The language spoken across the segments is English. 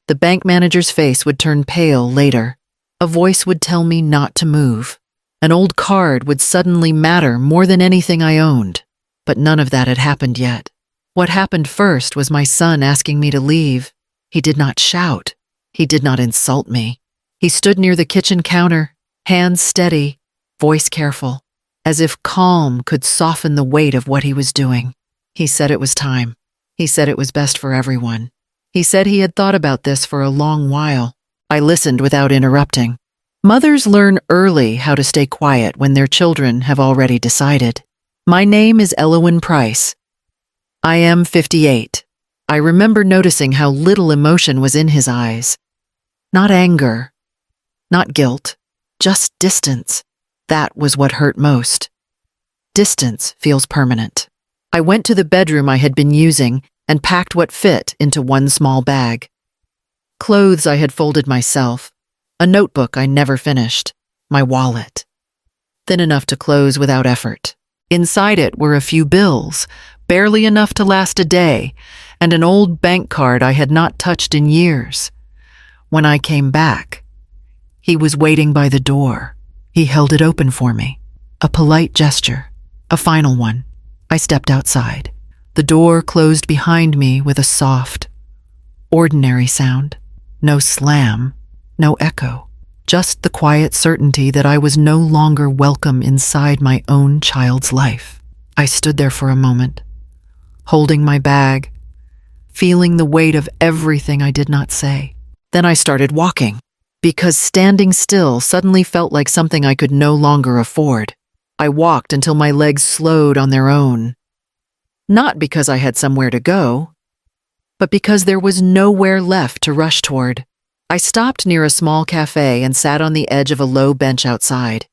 The bank manager's face would turn pale later. A voice would tell me not to move. An old card would suddenly matter more than anything I owned. But none of that had happened yet. What happened first was my son asking me to leave. He did not shout. He did not insult me. He stood near the kitchen counter, hands steady, voice careful, as if calm could soften the weight of what he was doing. He said it was time. He said it was best for everyone. He said he had thought about this for a long while. I listened without interrupting. Mothers learn early how to stay quiet when their children have already decided. My name is Elowyn Price. I am 58. I remember noticing how little emotion was in his eyes. Not anger, not guilt, just distance. That was what hurt most. Distance feels permanent. I went to the bedroom I had been using and packed what fit into one small bag. Clothes I had folded myself, a notebook I never finished, my wallet. Thin enough to close without effort. Inside it were a few bills, barely enough to last a day, and an old bank card I had not touched in years. When I came back, he was waiting by the door. He held it open for me. A polite gesture, a final one. I stepped outside. The door closed behind me with a soft, ordinary sound. No slam, no echo. Just the quiet certainty that I was no longer welcome inside my own child's life. I stood there for a moment, holding my bag, feeling the weight of everything I did not say. Then I started walking, because standing still suddenly felt like something I could no longer afford. I walked until my legs slowed on their own. Not because I had somewhere to go, but because there was nowhere left to rush toward. I stopped near a small cafe and sat on the edge of a low bench outside.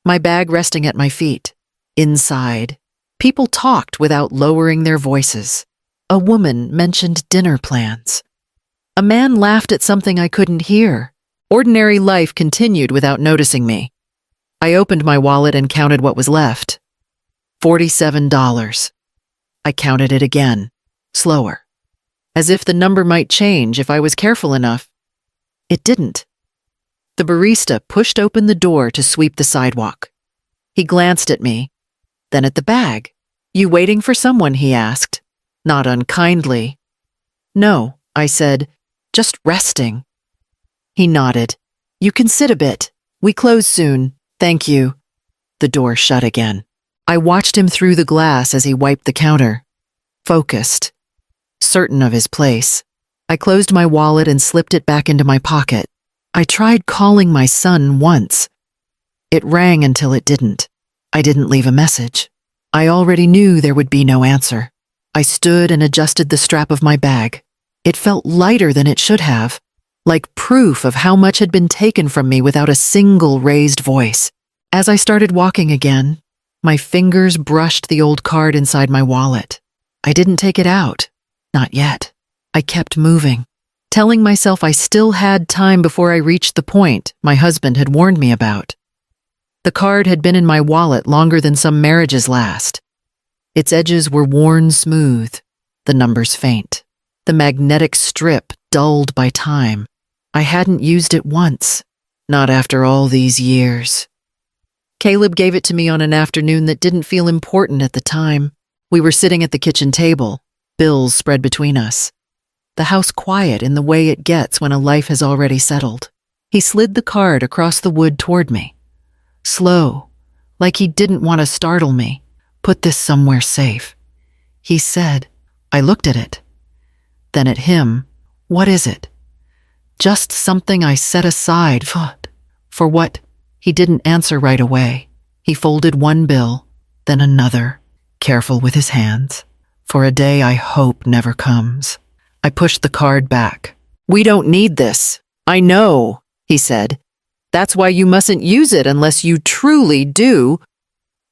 My bag resting at my feet. Inside, people talked without lowering their voices. A woman mentioned dinner plans. A man laughed at something I couldn't hear. Ordinary life continued without noticing me. I opened my wallet and counted what was left. $47. I counted it again, slower, as if the number might change if I was careful enough. It didn't. The barista pushed open the door to sweep the sidewalk. He glanced at me, then at the bag. "You waiting for someone?" he asked, not unkindly. "No," I said, "just resting." He nodded. "You can sit a bit. We close soon. Thank you." The door shut again. I watched him through the glass as he wiped the counter. Focused, certain of his place. I closed my wallet and slipped it back into my pocket. I tried calling my son once. It rang until it didn't. I didn't leave a message. I already knew there would be no answer. I stood and adjusted the strap of my bag. It felt lighter than it should have, like proof of how much had been taken from me without a single raised voice. As I started walking again, my fingers brushed the old card inside my wallet. I didn't take it out. Not yet. I kept moving, telling myself I still had time before I reached the point my husband had warned me about. The card had been in my wallet longer than some marriages last. Its edges were worn smooth, the numbers faint, the magnetic strip dulled by time. I hadn't used it once, not after all these years. Caleb gave it to me on an afternoon that didn't feel important at the time. We were sitting at the kitchen table, bills spread between us. The house quiet in the way it gets when a life has already settled. He slid the card across the wood toward me. Slow, like he didn't want to startle me. "Put this somewhere safe," he said. I looked at it, then at him. "What is it?" "Just something I set aside for what?" He didn't answer right away. He folded one bill, then another, careful with his hands. "For a day I hope never comes." I pushed the card back. "We don't need this. I know," he said. "That's why you mustn't use it unless you truly do."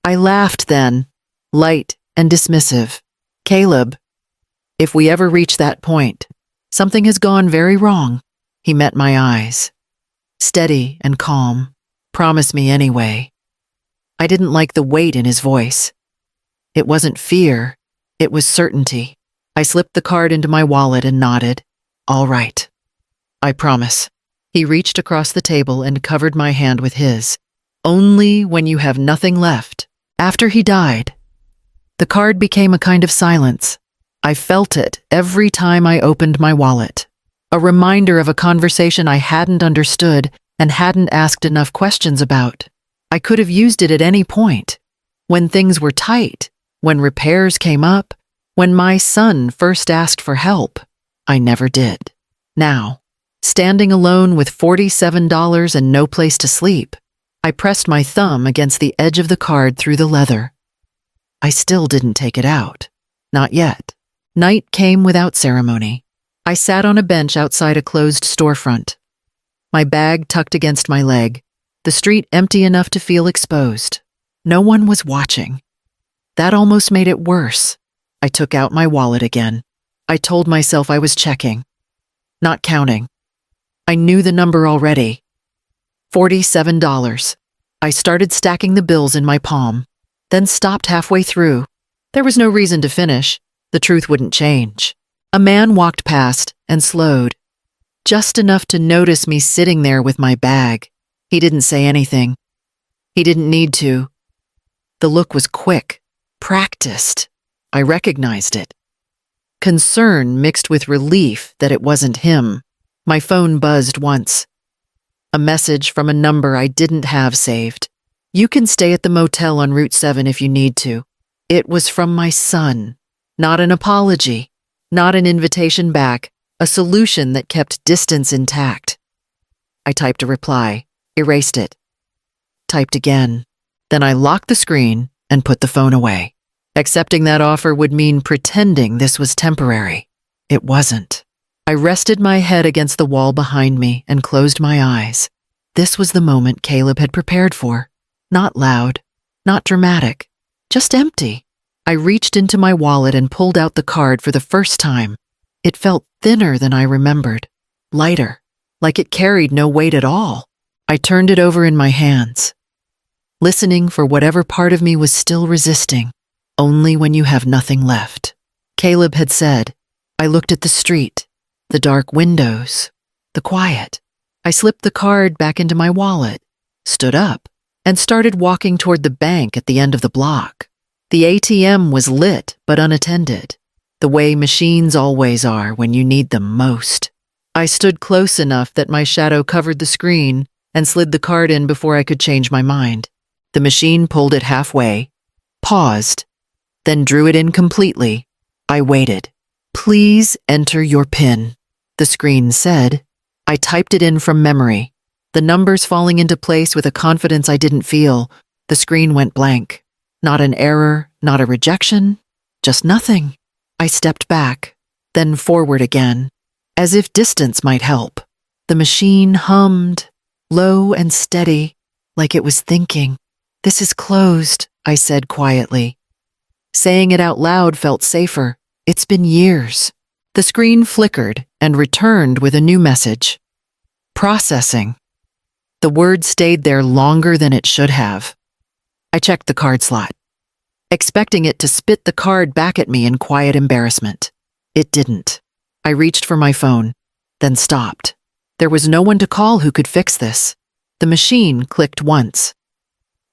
I laughed then, light and dismissive. "Caleb, if we ever reach that point, something has gone very wrong." He met my eyes, steady and calm. "Promise me anyway." I didn't like the weight in his voice. It wasn't fear, it was certainty. I slipped the card into my wallet and nodded. "All right." I promise. He reached across the table and covered my hand with his. Only when you have nothing left. After he died. The card became a kind of silence. I felt it every time I opened my wallet. A reminder of a conversation I hadn't understood and hadn't asked enough questions about. I could have used it at any point. When things were tight, when repairs came up, when my son first asked for help. I never did. Now, standing alone with $47 and no place to sleep, I pressed my thumb against the edge of the card through the leather. I still didn't take it out. Not yet. Night came without ceremony. I sat on a bench outside a closed storefront. My bag tucked against my leg, the street empty enough to feel exposed. No one was watching. That almost made it worse. I took out my wallet again. I told myself I was checking, not counting. I knew the number already. $47. I started stacking the bills in my palm, then stopped halfway through. There was no reason to finish. The truth wouldn't change. A man walked past and slowed, just enough to notice me sitting there with my bag. He didn't say anything. He didn't need to. The look was quick, practiced. I recognized it. Concern mixed with relief that it wasn't him. My phone buzzed once. A message from a number I didn't have saved. You can stay at the motel on Route 7 if you need to. It was from my son. Not an apology. Not an invitation back. A solution that kept distance intact. I typed a reply, erased it. Typed again. Then I locked the screen and put the phone away. Accepting that offer would mean pretending this was temporary. It wasn't. I rested my head against the wall behind me and closed my eyes. This was the moment Caleb had prepared for. Not loud, not dramatic, just empty. I reached into my wallet and pulled out the card for the first time. It felt thinner than I remembered, lighter, like it carried no weight at all. I turned it over in my hands, listening for whatever part of me was still resisting. Only when you have nothing left. Caleb had said. I looked at the street, the dark windows, the quiet. I slipped the card back into my wallet, stood up, and started walking toward the bank at the end of the block. The ATM was lit but unattended, the way machines always are when you need them most. I stood close enough that my shadow covered the screen and slid the card in before I could change my mind. The machine pulled it halfway, paused, then drew it in completely. I waited. Please enter your PIN, the screen said. I typed it in from memory, the numbers falling into place with a confidence I didn't feel. The screen went blank. Not an error, not a rejection, just nothing. I stepped back, then forward again, as if distance might help. The machine hummed, low and steady, like it was thinking. This is closed, I said quietly. Saying it out loud felt safer. It's been years. The screen flickered and returned with a new message. Processing. The word stayed there longer than it should have. I checked the card slot, expecting it to spit the card back at me in quiet embarrassment. It didn't. I reached for my phone, then stopped. There was no one to call who could fix this. The machine clicked once.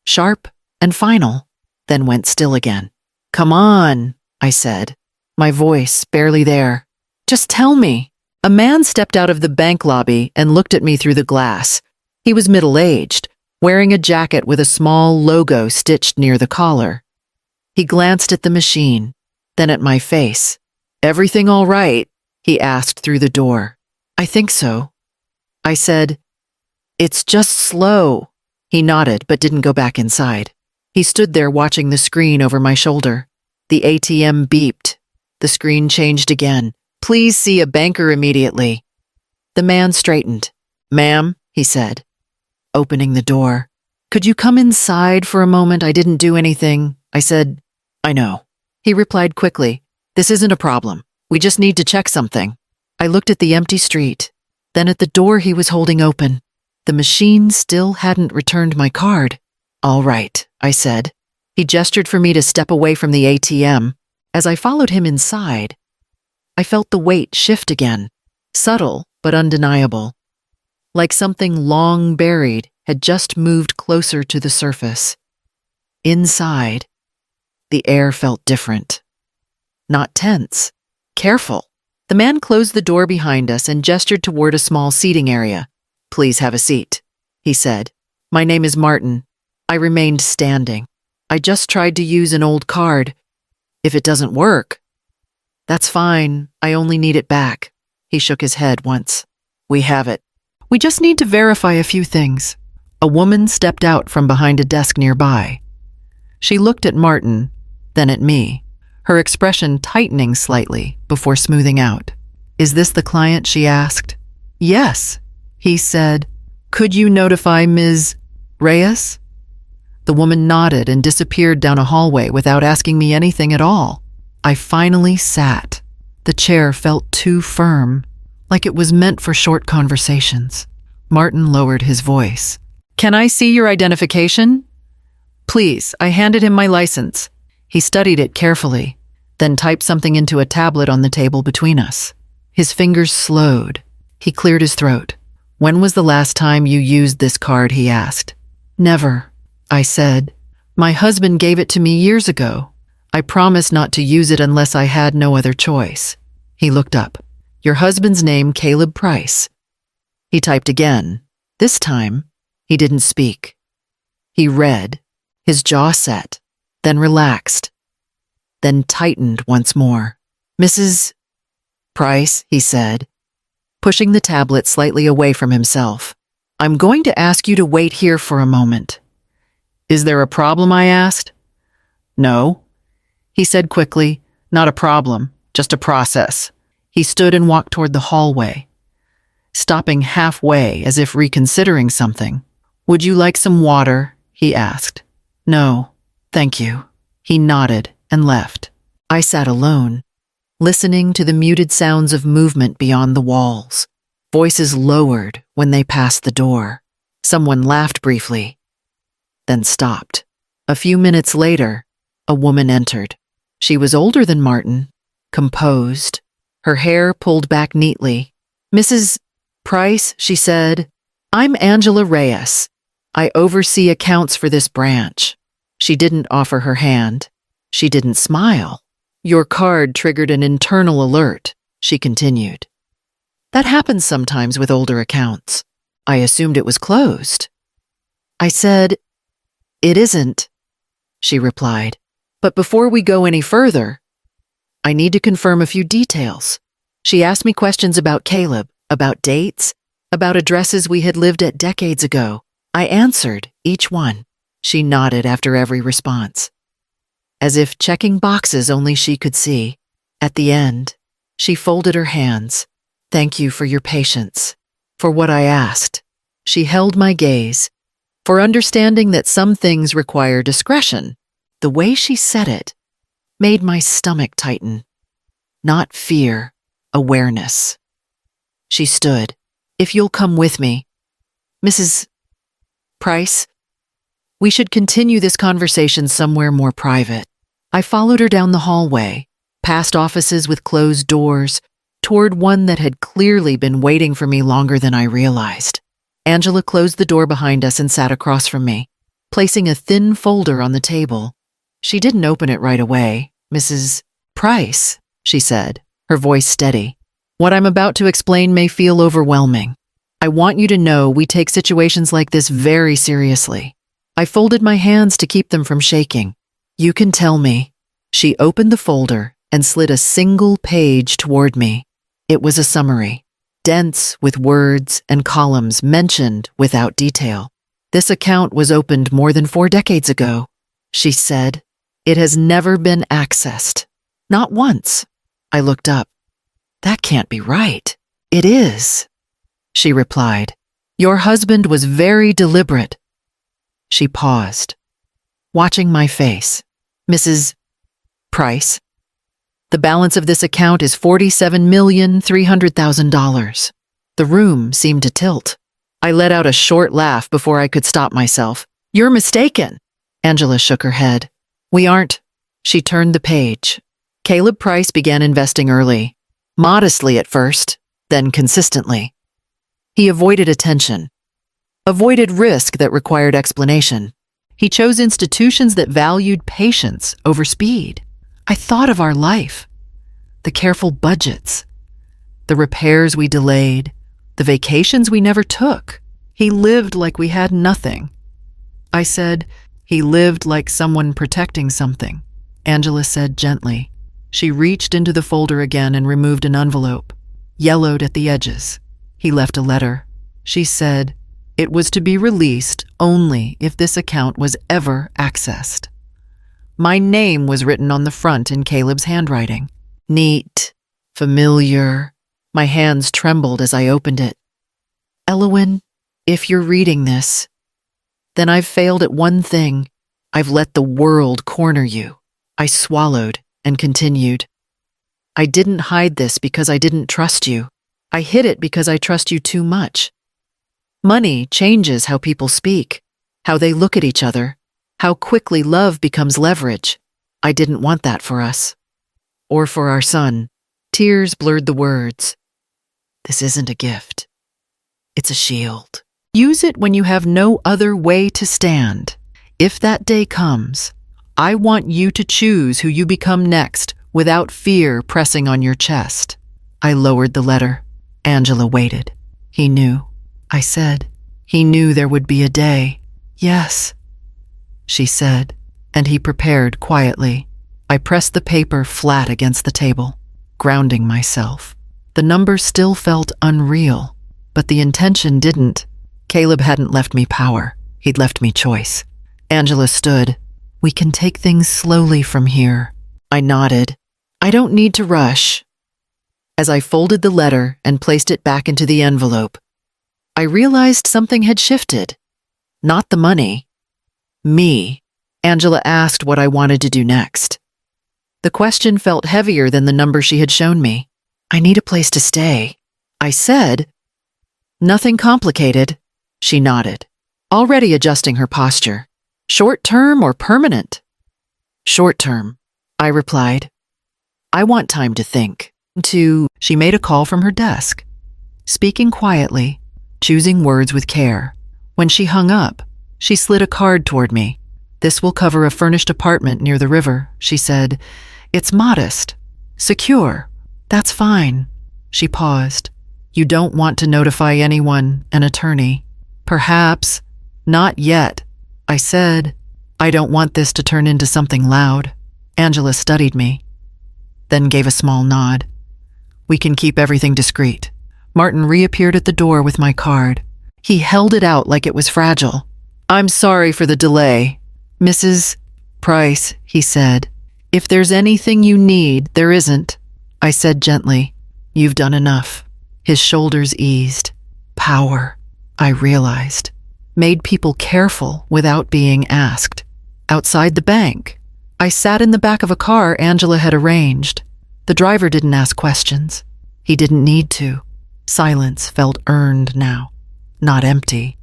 Sharp and final, then went still again. Come on, I said, my voice barely there. Just tell me. A man stepped out of the bank lobby and looked at me through the glass. He was middle-aged, wearing a jacket with a small logo stitched near the collar. He glanced at the machine, then at my face. Everything all right? He asked through the door. I think so. I said, it's just slow. He nodded but didn't go back inside. He stood there watching the screen over my shoulder. The ATM beeped. The screen changed again. Please see a banker immediately. The man straightened. Ma'am, he said, opening the door. Could you come inside for a moment? I didn't do anything. I said, I know. He replied quickly. This isn't a problem. We just need to check something. I looked at the empty street, then at the door he was holding open. The machine still hadn't returned my card. All right, I said. He gestured for me to step away from the ATM. As I followed him inside, I felt the weight shift again. Subtle, but undeniable. Like something long buried had just moved closer to the surface. Inside, the air felt different. Not tense, careful. The man closed the door behind us and gestured toward a small seating area. "Please have a seat," he said. "My name is Martin." I remained standing. "I just tried to use an old card. If it doesn't work..." "That's fine. I only need it back." He shook his head once. "We have it. We just need to verify a few things." A woman stepped out from behind a desk nearby. She looked at Martin, then at me, her expression tightening slightly before smoothing out. "Is this the client?" she asked. "Yes," he said. "Could you notify Ms. Reyes?" The woman nodded and disappeared down a hallway without asking me anything at all. I finally sat. The chair felt too firm, like it was meant for short conversations. Martin lowered his voice. "Can I see your identification?" "Please." I handed him my license. He studied it carefully, then typed something into a tablet on the table between us. His fingers slowed. He cleared his throat. "When was the last time you used this card?" he asked. "Never," I said. "My husband gave it to me years ago. I promised not to use it unless I had no other choice." He looked up. "Your husband's name, Caleb Price." He typed again. This time, he didn't speak. He read, his jaw set, then relaxed, then tightened once more. "Mrs. Price," he said, pushing the tablet slightly away from himself. "I'm going to ask you to wait here for a moment." "Is there a problem?" I asked. "No," he said quickly. "Not a problem, just a process." He stood and walked toward the hallway, stopping halfway as if reconsidering something. "Would you like some water?" he asked. "No, thank you." He nodded and left. I sat alone, listening to the muted sounds of movement beyond the walls. Voices lowered when they passed the door. Someone laughed briefly, then stopped. A few minutes later, a woman entered. She was older than Martin, composed, her hair pulled back neatly. "Mrs. Price," she said, "I'm Angela Reyes. I oversee accounts for this branch." She didn't offer her hand. She didn't smile. "Your card triggered an internal alert," she continued. "That happens sometimes with older accounts. I assumed it was closed." I said, "It isn't," she replied. "But before we go any further, I need to confirm a few details." She asked me questions about Caleb, about dates, about addresses we had lived at decades ago. I answered each one. She nodded after every response, as if checking boxes only she could see. At the end, she folded her hands. "Thank you for your patience, for what I asked." She held my gaze, for understanding that some things require discretion. The way she said it made my stomach tighten. Not fear, awareness. She stood. "If you'll come with me, Mrs. Price, we should continue this conversation somewhere more private." I followed her down the hallway, past offices with closed doors, toward one that had clearly been waiting for me longer than I realized. Angela closed the door behind us and sat across from me, placing a thin folder on the table. She didn't open it right away. "Mrs. Price," she said, her voice steady, "what I'm about to explain may feel overwhelming. I want you to know we take situations like this very seriously." I folded my hands to keep them from shaking. "You can tell me." She opened the folder and slid a single page toward me. It was a summary, dense with words and columns mentioned without detail. "This account was opened more than 4 decades ago," she said. "It has never been accessed. Not once." I looked up. "That can't be right." "It is," she replied. "Your husband was very deliberate." She paused, watching my face. "Mrs. Price, the balance of this account is $47,300,000. The room seemed to tilt. I let out a short laugh before I could stop myself. "You're mistaken." Angela shook her head. "We aren't." She turned the page. "Caleb Price began investing early, modestly at first, then consistently. He avoided attention, avoided risk that required explanation. He chose institutions that valued patience over speed. I thought of our life, the careful budgets, the repairs we delayed, the vacations we never took. He lived like we had nothing. I said, he lived like someone protecting something. Angela said gently. She reached into the folder again and removed an envelope, yellowed at the edges. He left a letter. She said, it was to be released only if this account was ever accessed. My name was written on the front in Caleb's handwriting. Neat, familiar. My hands trembled as I opened it. Elowen, if you're reading this, then I've failed at one thing. I've let the world corner you. I swallowed and continued. I didn't hide this because I didn't trust you. I hid it because I trust you too much. Money changes how people speak, how they look at each other, how quickly love becomes leverage. I didn't want that for us. Or for our son. Tears blurred the words. This isn't a gift. It's a shield. Use it when you have no other way to stand. If that day comes, I want you to choose who you become next without fear pressing on your chest. I lowered the letter. Angela waited. He knew. I said, he knew there would be a day. Yes, she said, and he prepared quietly. I pressed the paper flat against the table, grounding myself. The number still felt unreal, but the intention didn't. Caleb hadn't left me power. He'd left me choice. Angela stood. We can take things slowly from here. I nodded. I don't need to rush. As I folded the letter and placed it back into the envelope, I realized something had shifted. Not the money. Me. Angela asked what I wanted to do next. The question felt heavier than the number she had shown me. I need a place to stay. I said, nothing complicated. She nodded, already adjusting her posture. Short term or permanent? Short term, I replied. I want time to think. She made a call from her desk, speaking quietly, choosing words with care. When she hung up, she slid a card toward me. This will cover a furnished apartment near the river, she said. It's modest, secure. That's fine. She paused. You don't want to notify anyone, an attorney. Perhaps. Not yet. I said, I don't want this to turn into something loud. Angela studied me, then gave a small nod. We can keep everything discreet. Martin reappeared at the door with my card. He held it out like it was fragile. I'm sorry for the delay. Mrs. Price, he said. If there's anything you need, there isn't. I said gently, you've done enough. His shoulders eased. Power, I realized, made people careful without being asked. Outside the bank, I sat in the back of a car Angela had arranged. The driver didn't ask questions. He didn't need to. Silence felt earned now, not empty.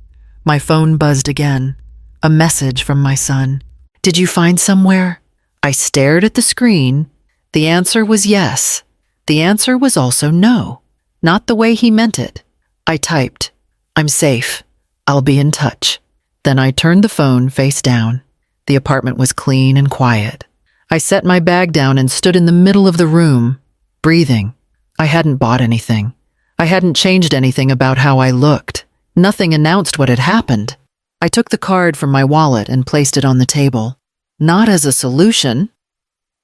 My phone buzzed again. A message from my son. Did you find somewhere? I stared at the screen. The answer was yes. The answer was also no. Not the way he meant it. I typed, I'm safe. I'll be in touch. Then I turned the phone face down. The apartment was clean and quiet. I set my bag down and stood in the middle of the room, breathing. I hadn't bought anything. I hadn't changed anything about how I looked. Nothing announced what had happened. I took the card from my wallet and placed it on the table. Not as a solution,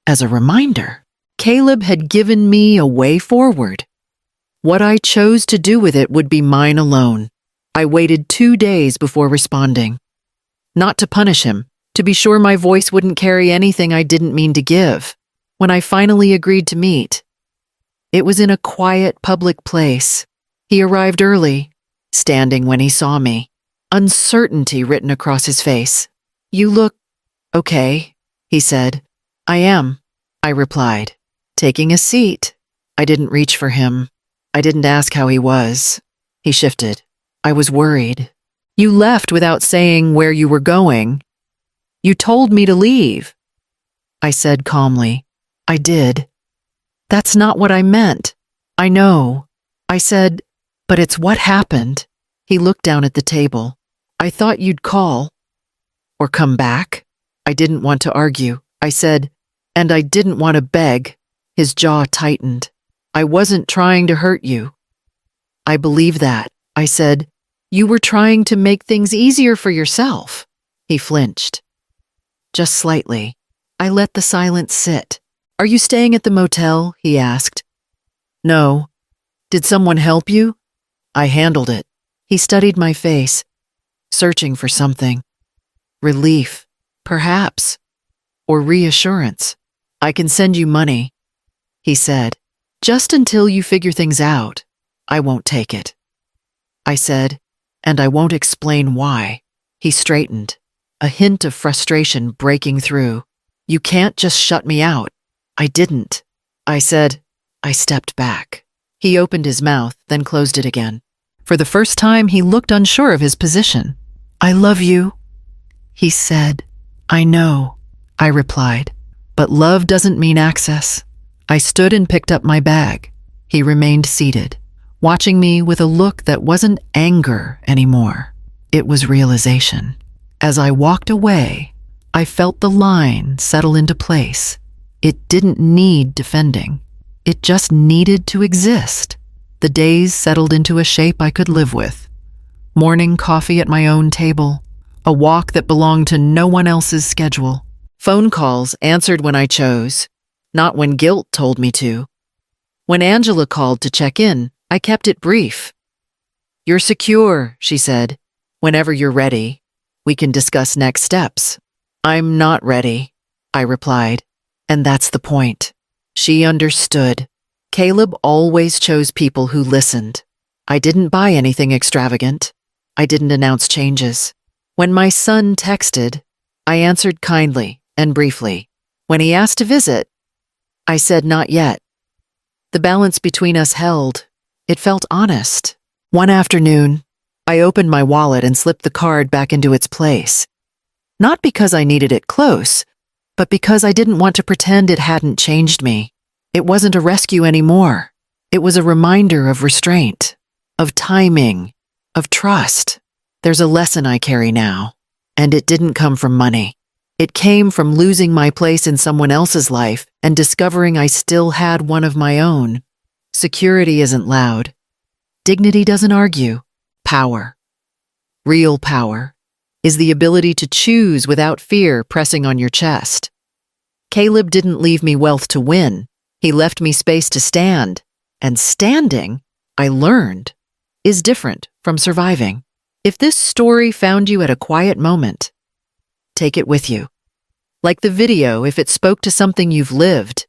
as a reminder. Caleb had given me a way forward. What I chose to do with it would be mine alone. I waited 2 days before responding. Not to punish him, to be sure my voice wouldn't carry anything I didn't mean to give. When I finally agreed to meet, it was in a quiet public place. He arrived early, standing when he saw me, uncertainty written across his face. You look okay, he said. I am, I replied, taking a seat. I didn't reach for him. I didn't ask how he was. He shifted. I was worried. You left without saying where you were going. You told me to leave. I said calmly, I did. That's not what I meant. I know. I said, But it's what happened. He looked down at the table. I thought you'd call. Or come back? I didn't want to argue. I said, and I didn't want to beg. His jaw tightened. I wasn't trying to hurt you. I believe that. I said, you were trying to make things easier for yourself. He flinched. Just slightly. I let the silence sit. Are you staying at the motel? He asked. No. Did someone help you? I handled it. He studied my face, searching for something. Relief, perhaps. Or reassurance. I can send you money, he said. Just until you figure things out, I won't take it. I said, and I won't explain why. He straightened, a hint of frustration breaking through. You can't just shut me out. I didn't. I said. I stepped back. He opened his mouth, then closed it again. For the first time, he looked unsure of his position. I love you, he said. I know, I replied. But love doesn't mean access. I stood and picked up my bag. He remained seated, watching me with a look that wasn't anger anymore. It was realization. As I walked away, I felt the line settle into place. It didn't need defending. It just needed to exist. The days settled into a shape I could live with. Morning coffee at my own table, a walk that belonged to no one else's schedule. Phone calls answered when I chose, not when guilt told me to. When Angela called to check in, I kept it brief. You're secure, she said. Whenever you're ready, we can discuss next steps. I'm not ready, I replied. And that's the point. She understood. Caleb always chose people who listened. I didn't buy anything extravagant. I didn't announce changes. When my son texted, I answered kindly and briefly. When he asked to visit, I said not yet. The balance between us held. It felt honest. One afternoon, I opened my wallet and slipped the card back into its place. Not because I needed it close, but because I didn't want to pretend it hadn't changed me. It wasn't a rescue anymore. It was a reminder of restraint, of timing, of trust. There's a lesson I carry now, and it didn't come from money. It came from losing my place in someone else's life and discovering I still had one of my own. Security isn't loud. Dignity doesn't argue. Power. Real power is the ability to choose without fear pressing on your chest. Caleb didn't leave me wealth to win. He left me space to stand. And standing, I learned, is different from surviving. If this story found you at a quiet moment, take it with you. Like the video if it spoke to something you've lived.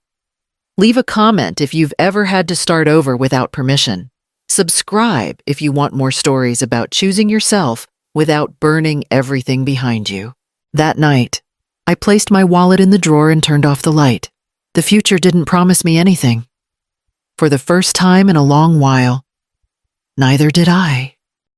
Leave a comment if you've ever had to start over without permission. Subscribe if you want more stories about choosing yourself without burning everything behind you. That night, I placed my wallet in the drawer and turned off the light. The future didn't promise me anything. For the first time in a long while, neither did I.